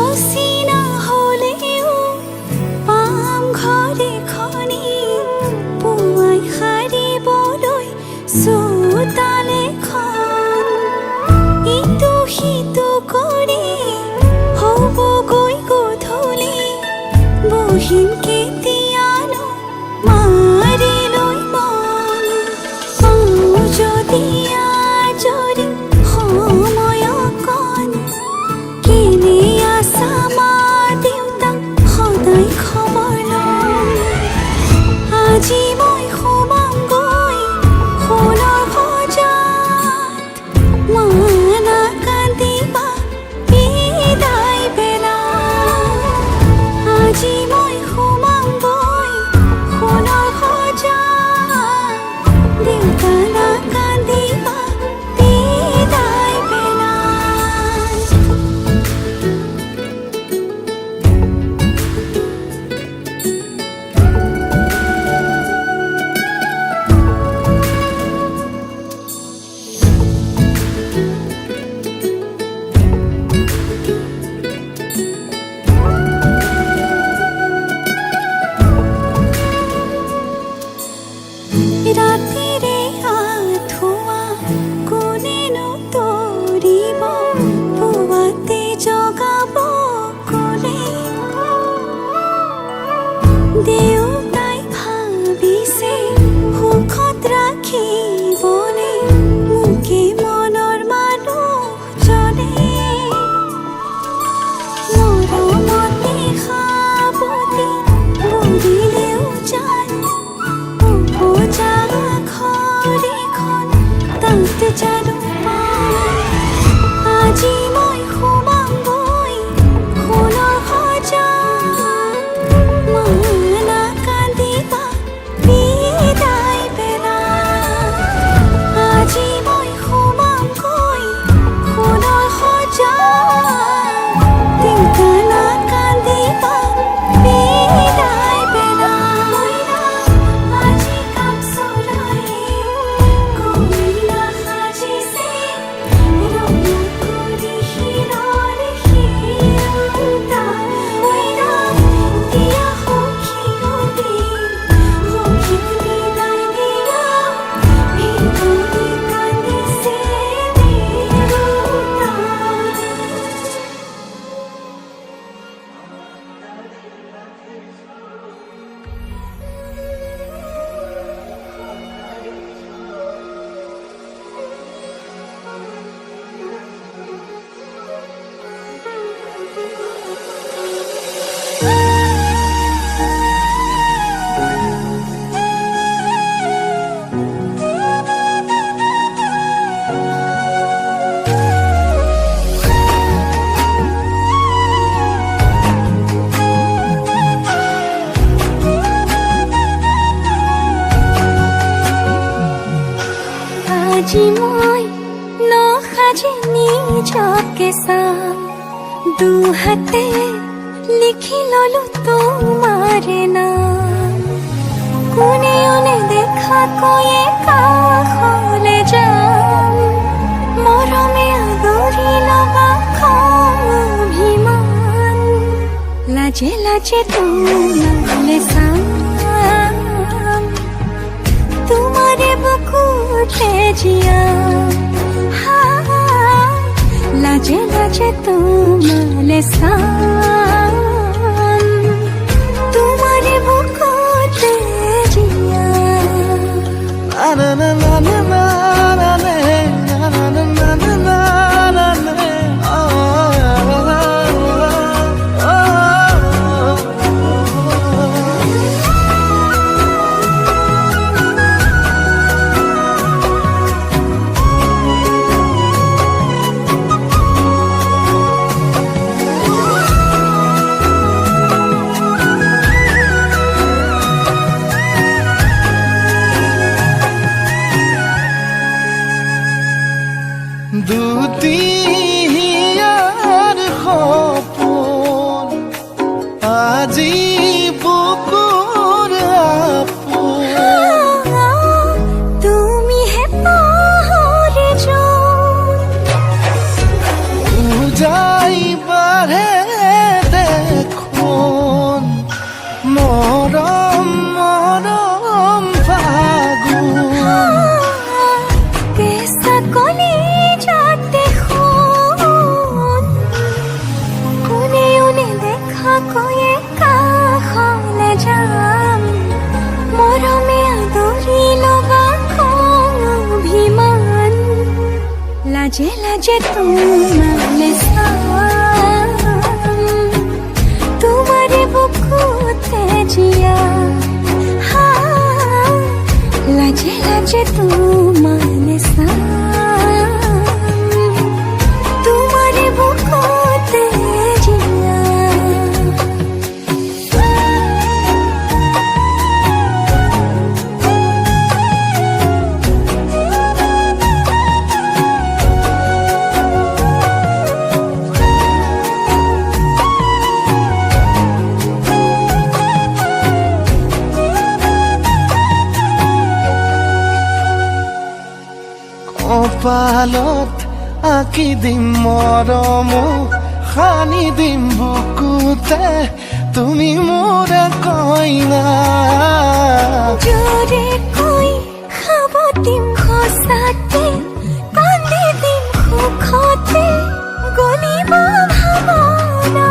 অচিনা হলেও পাম ঘৰে খনি পুৱাই সাৰিবলৈ চোতালখন ইটো সিটো কৰি হ'বগৈ গধূলি বহিম কেতিয়ানো মাৰিলৈ মন পাওঁ যদি আজৰি সময় অকণ কেনে আছা মা দেউতাক সদায় খবৰ লওঁ আজি মই সোমামগৈ সোণৰ সজাত মা নাকান্দিবা বিদায় বেলা আজি মই সোমামগৈ সোণৰ সজাত দেউতা নাকান্দিবা বিদায় বেলা ৰাতিৰে আঁঠুৱা কোনেনো তৰিব পুৱাতে জগাব কোনে দেউতাই ভাবিছে সুখত ৰাখিবনে মোকে মনৰ মানুহজনে মৰমতে সাৱটি বুলিলেও জান উপজা ঘৰখন তাত জানো আজি মই সোমামগৈ সোণৰ সজাত মা নাকান্দিবা বিদায় বেলা আজি মই সোমামগৈ সোণৰ সজাত দেউতা নাকান্দিবা বিদায় বেলা আজি কাম চলাই কইনা সাজিছে ৰঙা কৰি শিৰৰ শিৰোতা দিয়া সখীয়তে সখীক বিদায় দিয়া ভিতৰি কান্দিছে দেউতা আজি মই নসাজি নিজকে চাম দুহাতে লিখি ললো তোমাৰ নাম কোনেও নেদেখাকৈয়ে কাষলে যাম মৰমে আদৰি ল'বা খং অভিমান লাজে লাজে তোমালে চাম তোমারে বুকুতে জিয়া লাজে লাজে তোমালে সাম তোমারে বুকুতে জিয়া na na na na na na na na na na na দুটিয়ার সপোন আজি বুকুর আপোন তুমি হে পাহরে যাও যাই বাঢ়ে लाजे तुम्हारे साम तुम्हारे बुकुते जिया हाँ लाजे लाजे तुम्हारे साम तुम्हारे बुकुते जिया কপালত আঁকি দিম মৰম সানি দিম বুকুতে তুমি মোৰ কইনা জোরে কই খাব দিম খসাতে কান্দি দিম সুখতে গলিব ভাবনা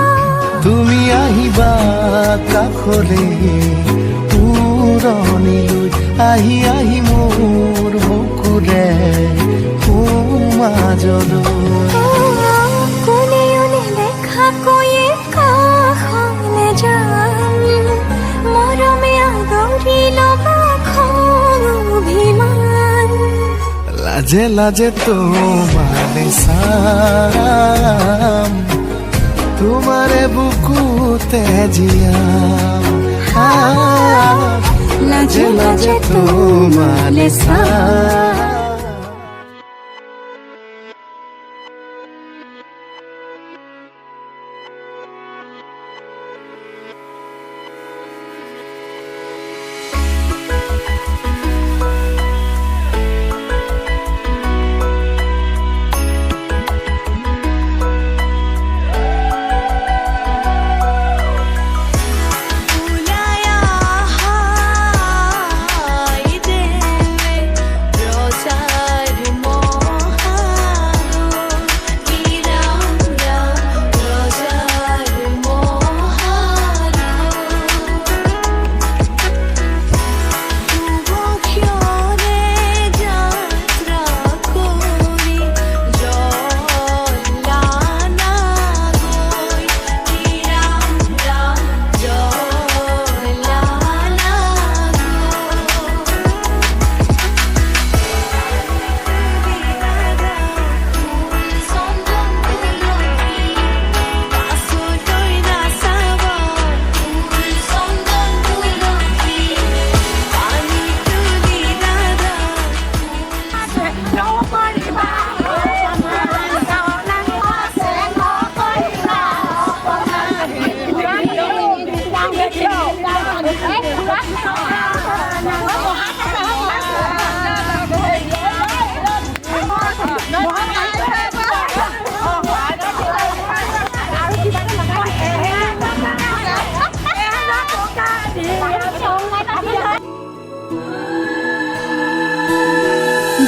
তুমি আহিবা কাষলে পুৰণিলৈ আহি আহি মোৰ বুকুৰে সোমাজলৈ কোনে ওনে লেখা কয়ে কাষলে যাম মৰমে আদৰি ল'বা খং অভিমান লাজে লাজে তোমারে সাম তোমারে বুকুতে জিয়াম লাজে লাজে তোমারে সাম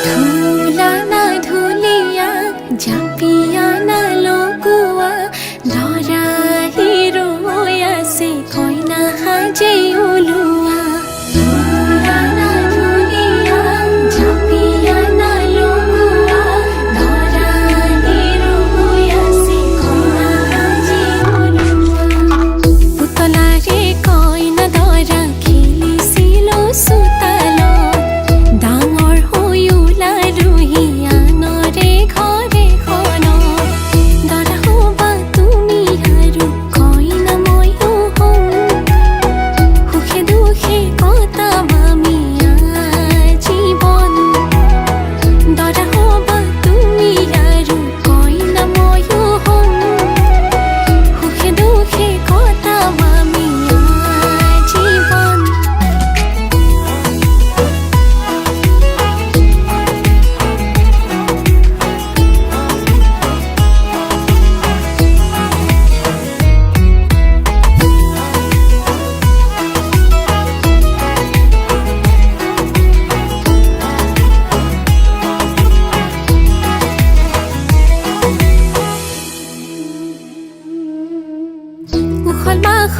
ধুলা না ধুলিয়া জাপিয়া না লগোৱা লৰা হিৰৈ আছে কইনা সাজে ওলোৱা ধুলা না ধুলিয়া জাপিয়া না লগোৱা লৰা হিৰৈ আছে কইনা সাজে ওলোৱা পুতলাৰে কইনা দৰা খেলিছিলো চোতালত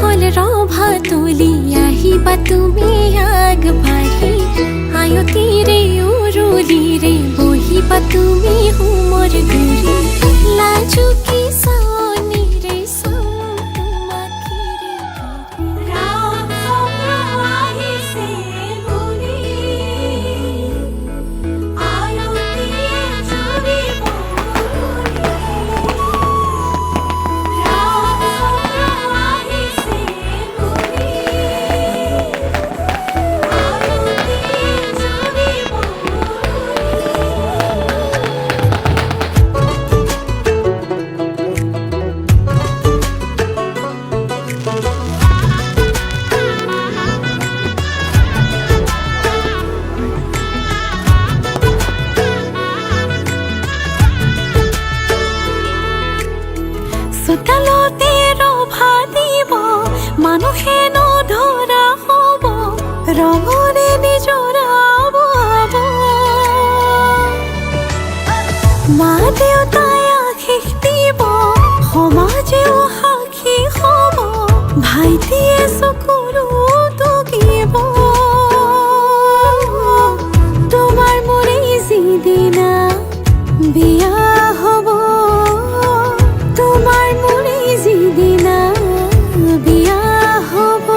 মাখল ৰভা তুলি আহিবা তুমি আগবাঢ়ি আয়তিৰে তৰুলীৰে বহিবা তুমি হোমৰ গুৰি লাজুকী চাৱনীৰে চাম তোমাক ঘিৰি ঘিৰি ৰাম চন্দ্ৰ আহিছে বুলি আয়তিয়ে জুৰিব ৰাম চন্দ্ৰ আহিছে বুলি চোতালতে ৰভা দিব মানুহে নধৰা হ'ব ৰঙৰে নিজৰাব মা দেউতাই আশীষ দিব সমাজেও সাক্ষী হ'ব ভাইটিয়ে চকুৰো টুকিব তোমাৰ মোৰে যিদিনা বিয়া হ'ব তোমাৰ মোৰে যিদিনা বিয়া হ'ব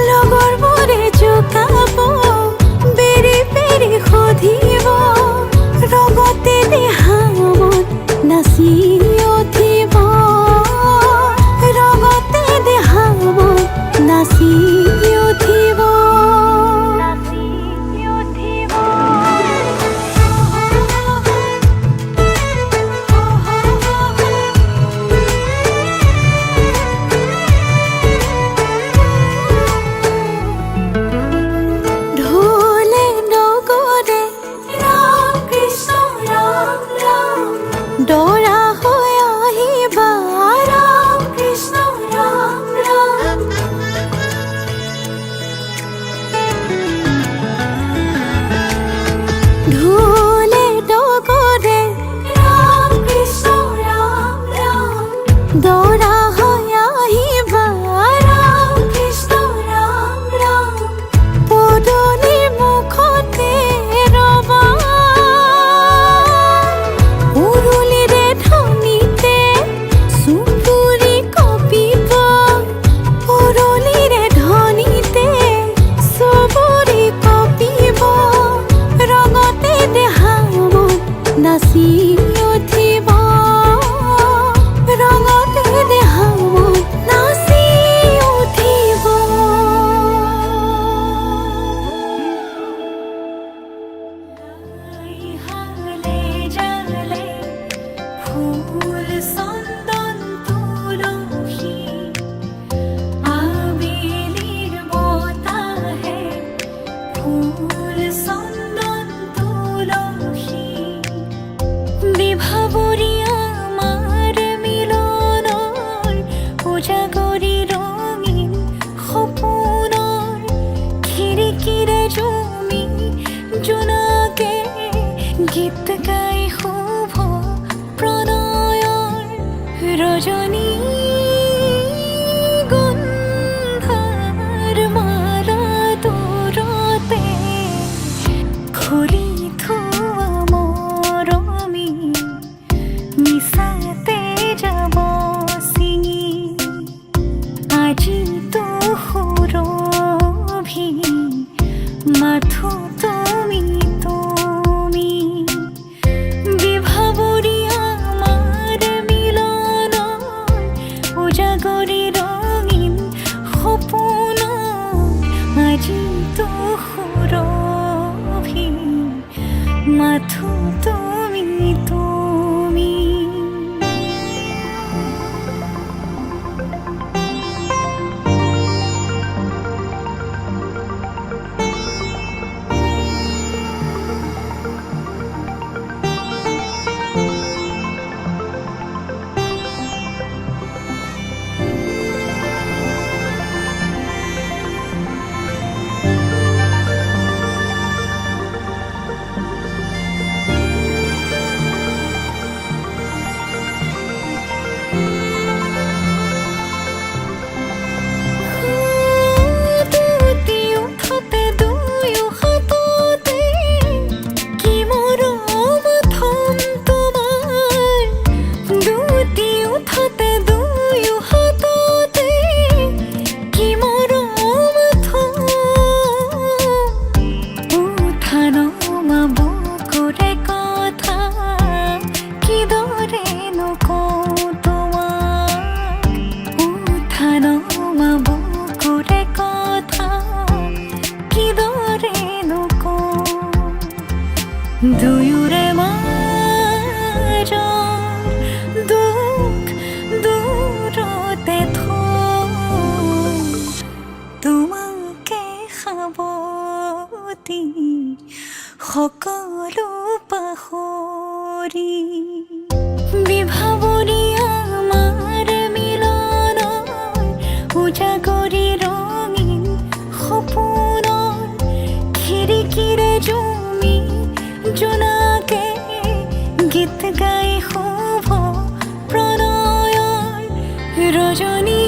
লগৰবোৰে জোকাব বেৰি পেৰি সুধিব ৰগতে দেহামত নাচি উঠিব ৰগতে দেহামত নাচি উঠিব দৰা হৈ আহিবা ৰাম কৃষ্ণ ৰাম ৰাম ঢোলে ডগৰে ৰাম কৃষ্ণ ৰাম ৰাম দৰা হৈ আহিবা ৰাম কৃষ্ণ ৰাম ৰাম পদূলিৰ মুখতে ৰবা নাচি উঠিব ৰঙতে দেহামত নাচি উঠিব হালে জালে ফুল চন্দন তুলসী আবেলিৰ বতাহে ফুল চন্দন তুলসী বিভাবৰী আমাৰ মিলনৰ উজাগৰি ৰঙীন সপোনৰ খিৰিকীৰে জুমি জোনাকে গীত গাই শুভ প্ৰণয়ৰ ৰজনী গন্ধাৰ মালা তোৰতে খুলি থোৱা মৰমী মিছাতে যাব ছিঙি তুমি তুমি বিভাবৰী আমাৰ মিলন উজাগৰি ৰঙীন সপোন আজিতো সুৰভি মাথো তুমি তুমি দুয়োৰে মাজৰ দুখ দূৰতে থৈ তোমাকে সাৱটি সকলো পাহৰি বিভাৱৰী আমাৰ মিলন উজাগৰি ৰঙীন সপোন খিৰিকীৰে জমি জোনাকে গীত গাই শুভ প্ৰণয়ৰ ৰজনী